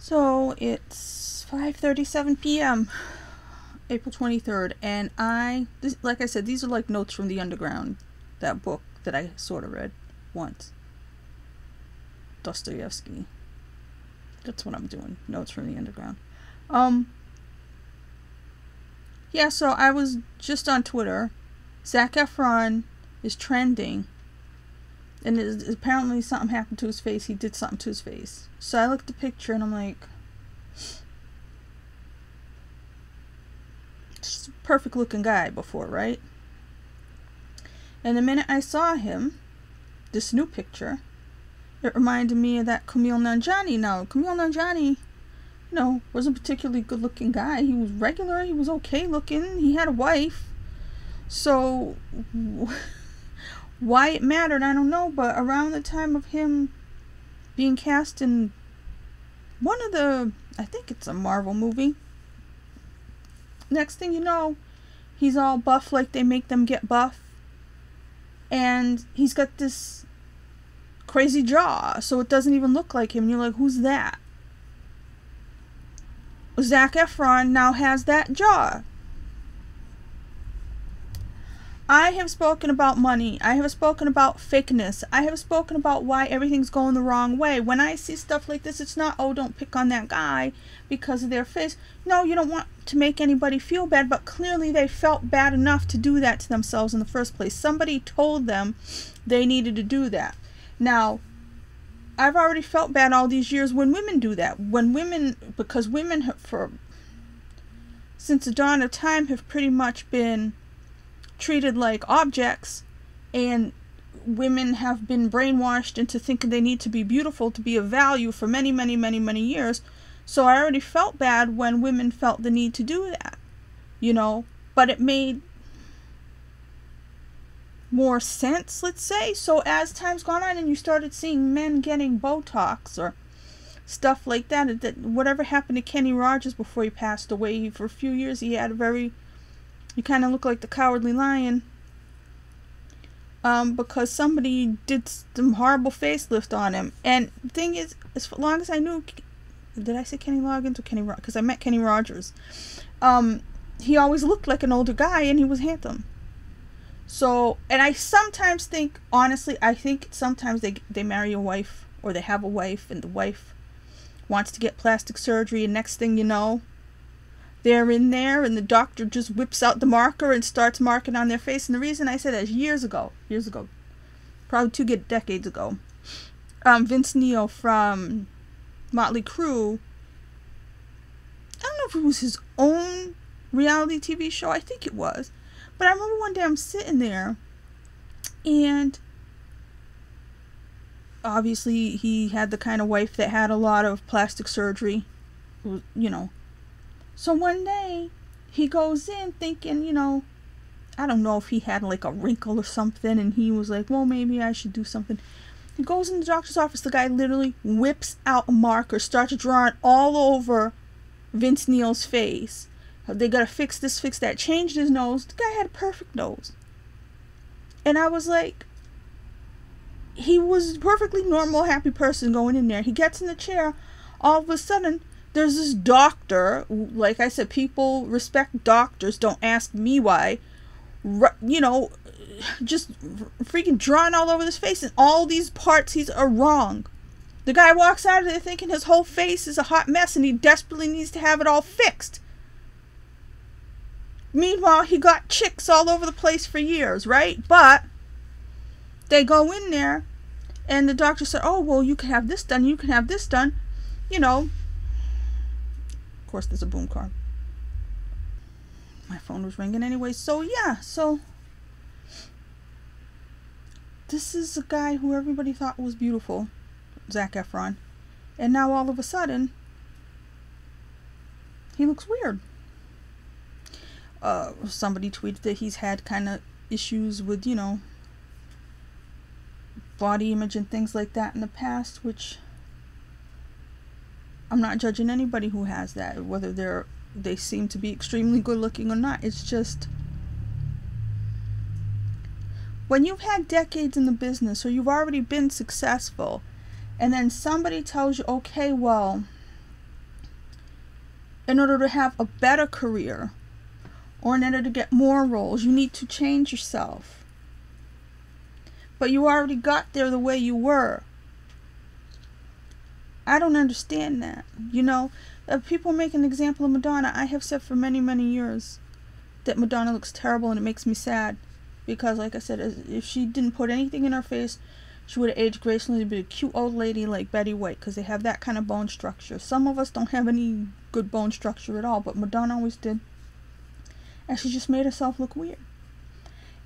So it's 5:37 p.m. April 23rd, and like I said, these are like notes from the underground, that book that I sort of read once. Dostoevsky. That's what I'm doing. Notes from the underground. Yeah, so I was just on Twitter. Zac Efron is trending, and apparently something happened to his face. He did something to his face. So I looked at the picture and I'm like, just a perfect looking guy before, right? And the minute I saw him, this new picture, it reminded me of that Kumail Nanjiani. Now, Kumail Nanjiani, wasn't a particularly good looking guy. He was regular, he was okay looking, he had a wife. So, why it mattered, I don't know, but around the time of him being cast in one of the, I think it's a Marvel movie, next thing you know, he's all buff like they make them get buff. And he's got this crazy jaw, so it doesn't even look like him. And you're like, who's that? Zac Efron now has that jaw. I have spoken about money. I have spoken about fakeness. I have spoken about why everything's going the wrong way. When I see stuff like this, it's not, oh, don't pick on that guy because of their face. No, you don't want to make anybody feel bad, but clearly they felt bad enough to do that to themselves in the first place. Somebody told them they needed to do that. Now, I've already felt bad all these years when women do that. Because women, since the dawn of time, have pretty much been treated like objects, and women have been brainwashed into thinking they need to be beautiful to be of value for many, many, many, many years. So I already felt bad when women felt the need to do that, but it made more sense, let's say. So as time's gone on and you started seeing men getting Botox or stuff like that, whatever happened to Kenny Rogers before he passed away, for a few years he had you kind of look like the Cowardly Lion, because somebody did some horrible facelift on him. And the thing is, as long as I knew, did I say Kenny Loggins or Kenny Rogers? Because I met Kenny Rogers. He always looked like an older guy, and he was handsome. So, and I sometimes think, honestly, sometimes they marry a wife, or they have a wife, and the wife wants to get plastic surgery, and next thing you know, they're in there, and the doctor just whips out the marker and starts marking on their face. And the reason I say that is years ago, probably 2 decades ago, Vince Neil from Motley Crue, I don't know if it was his own reality TV show, I think it was, but I remember one day I'm sitting there, and obviously he had the kind of wife that had a lot of plastic surgery, So one day, he goes in thinking, I don't know if he had like a wrinkle or something, and he was like, well, maybe I should do something. He goes in the doctor's office, the guy literally whips out a marker, starts drawing all over Vince Neil's face. They gotta fix this, fix that, changed his nose. The guy had a perfect nose. And I was like, he was a perfectly normal, happy person going in there. He gets in the chair, all of a sudden, there's this doctor, like I said, people respect doctors, don't ask me why, just freaking drawing all over his face, and all these parts are wrong. The guy walks out of there thinking his whole face is a hot mess, and he desperately needs to have it all fixed. Meanwhile, he got chicks all over the place for years, right? But they go in there, and the doctor said, oh, well, you can have this done, you can have this done, Of course, there's a boom car. My phone was ringing anyway. So, yeah. So, this is a guy who everybody thought was beautiful. Zac Efron. And now, all of a sudden, he looks weird. Somebody tweeted that he's had kind of issues with, body image and things like that in the past, which I'm not judging anybody who has that, whether they seem to be extremely good looking or not. It's just, when you've had decades in the business, or you've already been successful, and then somebody tells you, okay, well, in order to have a better career, or in order to get more roles, you need to change yourself. But you already got there the way you were. I don't understand that. You know, people make an example of Madonna. I have said for many, many years that Madonna looks terrible, and it makes me sad. Because, like I said, if she didn't put anything in her face, she would have aged gracefully to be a cute old lady like Betty White, because they have that kind of bone structure. Some of us don't have any good bone structure at all, but Madonna always did. And she just made herself look weird.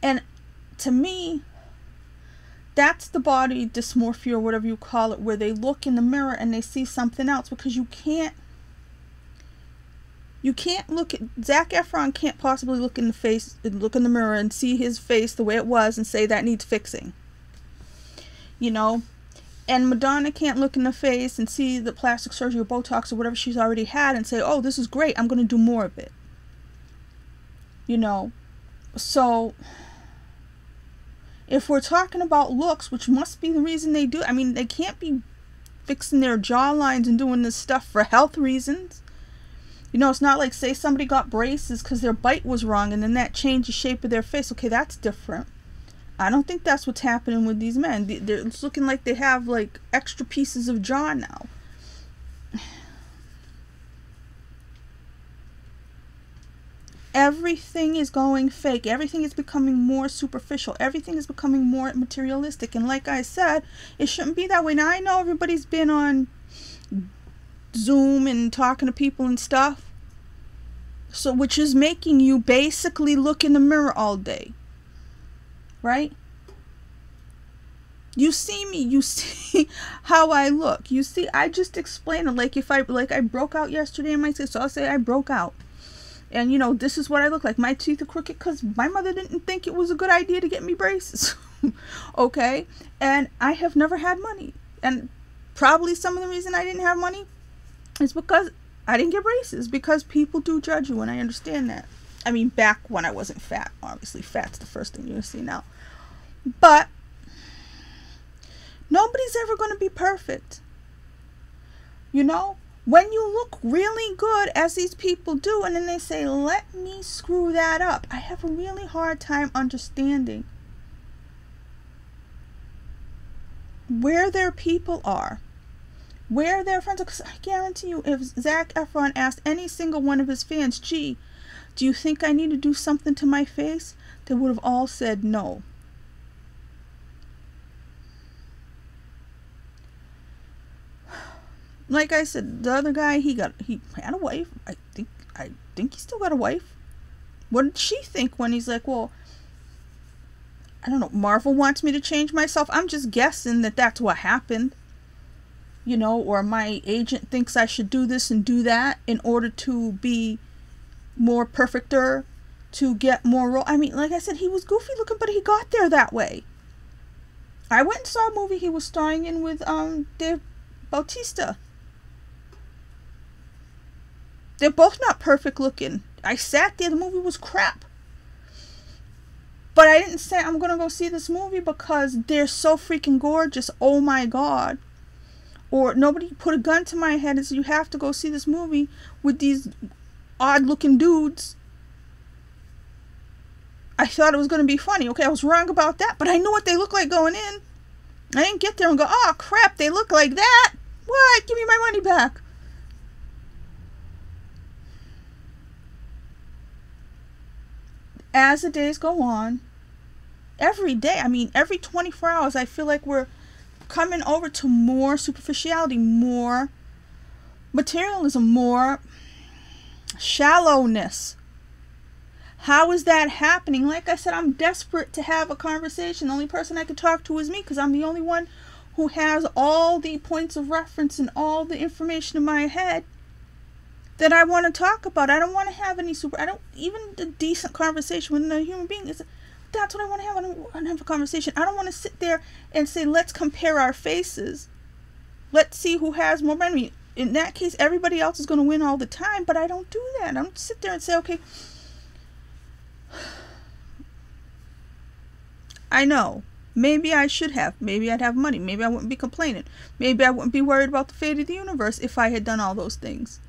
And to me, that's the body dysmorphia, or whatever you call it, where they look in the mirror and they see something else, because you can't look at, Zac Efron can't possibly look in the mirror and see his face the way it was and say that needs fixing. You know, and Madonna can't look in the face and see the plastic surgery or Botox or whatever she's already had and say, oh, this is great, I'm going to do more of it. You know, so if we're talking about looks, which must be the reason they do, I mean, they can't be fixing their jawlines and doing this stuff for health reasons. You know, it's not like, say somebody got braces because their bite was wrong and then that changed the shape of their face. Okay, that's different. I don't think that's what's happening with these men. It's looking like they have like extra pieces of jaw now. Everything is going fake. Everything is becoming more superficial. Everything is becoming more materialistic. And like I said, it shouldn't be that way. Now, I know everybody's been on Zoom and talking to people and stuff. So, which is making you basically look in the mirror all day. Right? You see me, you see how I look. You see, I just explained it. Like, if I broke out yesterday in my teeth, so I'll say I broke out. And, you know, this is what I look like. My teeth are crooked because my mother didn't think it was a good idea to get me braces. Okay? And I have never had money. And probably some of the reason I didn't have money is because I didn't get braces. Because people do judge you, and I understand that. I mean, back when I wasn't fat. Obviously, fat's the first thing you're going to see now. But nobody's ever going to be perfect. You know? When you look really good, as these people do, and then they say, let me screw that up. I have a really hard time understanding where their people are. Where their friends are. Because I guarantee you, if Zac Efron asked any single one of his fans, gee, do you think I need to do something to my face? They would have all said no. Like I said, the other guy, he had a wife. I think he still got a wife. What did she think when he's like, well, I don't know, Marvel wants me to change myself? I'm just guessing that that's what happened. You know, or my agent thinks I should do this and do that in order to be more perfecter, to get more role. I mean, like I said, he was goofy looking, but he got there that way. I went and saw a movie he was starring in with Dave Bautista. They're both not perfect looking. I sat there, the movie was crap. But I didn't say I'm going to go see this movie because they're so freaking gorgeous. Oh my God. Or nobody put a gun to my head and said, you have to go see this movie with these odd looking dudes. I thought it was going to be funny. Okay, I was wrong about that, but I knew what they looked like going in. I didn't get there and go, oh crap, they look like that. What? Give me my money back. As the days go on, every day, I mean, every 24 hours, I feel like we're coming over to more superficiality, more materialism, more shallowness. How is that happening? Like I said, I'm desperate to have a conversation. The only person I can talk to is me because I'm the only one who has all the points of reference and all the information in my head that I want to talk about. I don't want to have any even a decent conversation with another human being. That's what I want to have. I don't want to have a conversation. I don't want to sit there and say, let's compare our faces. Let's see who has more money. In that case, everybody else is going to win all the time, but I don't do that. I don't sit there and say, okay, I know, maybe I should have. Maybe I'd have money. Maybe I wouldn't be complaining. Maybe I wouldn't be worried about the fate of the universe if I had done all those things.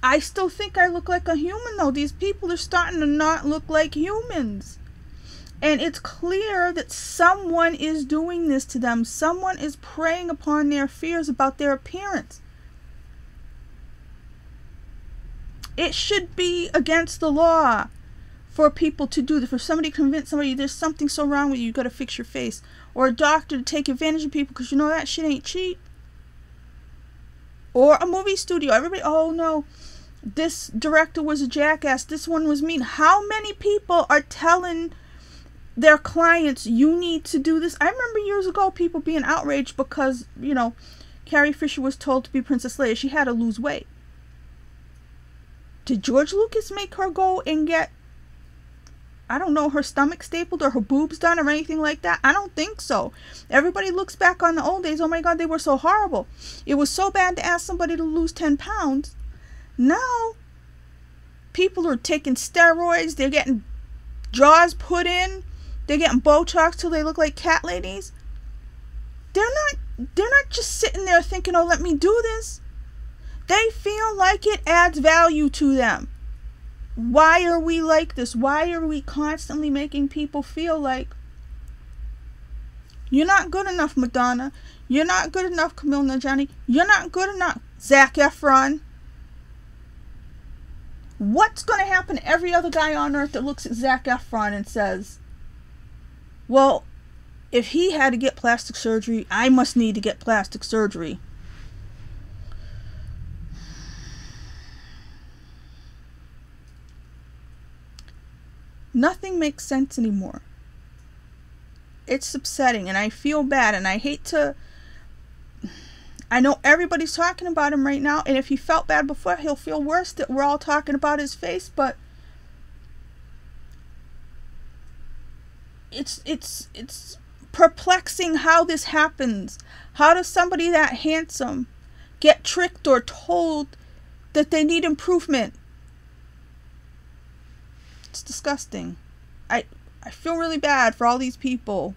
I still think I look like a human, though. These people are starting to not look like humans. And it's clear that someone is doing this to them. Someone is preying upon their fears about their appearance. It should be against the law for people to do this. For somebody to convince somebody there's something so wrong with you, you got to fix your face. Or a doctor to take advantage of people because you know that shit ain't cheap. Or a movie studio. Everybody, oh no, this director was a jackass. This one was mean. How many people are telling their clients, you need to do this? I remember years ago people being outraged because, you know, Carrie Fisher was told to be Princess Leia. She had to lose weight. Did George Lucas make her go and get, I don't know, her stomach stapled or her boobs done or anything like that? I don't think so. Everybody looks back on the old days. Oh my God, they were so horrible. It was so bad to ask somebody to lose 10 pounds. Now, people are taking steroids. They're getting jaws put in. They're getting Botox till they look like cat ladies. They're not just sitting there thinking, oh, let me do this. They feel like it adds value to them. Why are we like this? Why are we constantly making people feel like you're not good enough, Madonna? You're not good enough, Camille Najani. You're not good enough, Zac Efron. What's going to happen to every other guy on earth that looks at Zac Efron and says, well, if he had to get plastic surgery, I must need to get plastic surgery? Nothing makes sense anymore. It's upsetting, and I feel bad, and I hate to... I know everybody's talking about him right now, and if he felt bad before, he'll feel worse that we're all talking about his face, but it's perplexing how this happens. How does somebody that handsome get tricked or told that they need improvement? It's disgusting. I feel really bad for all these people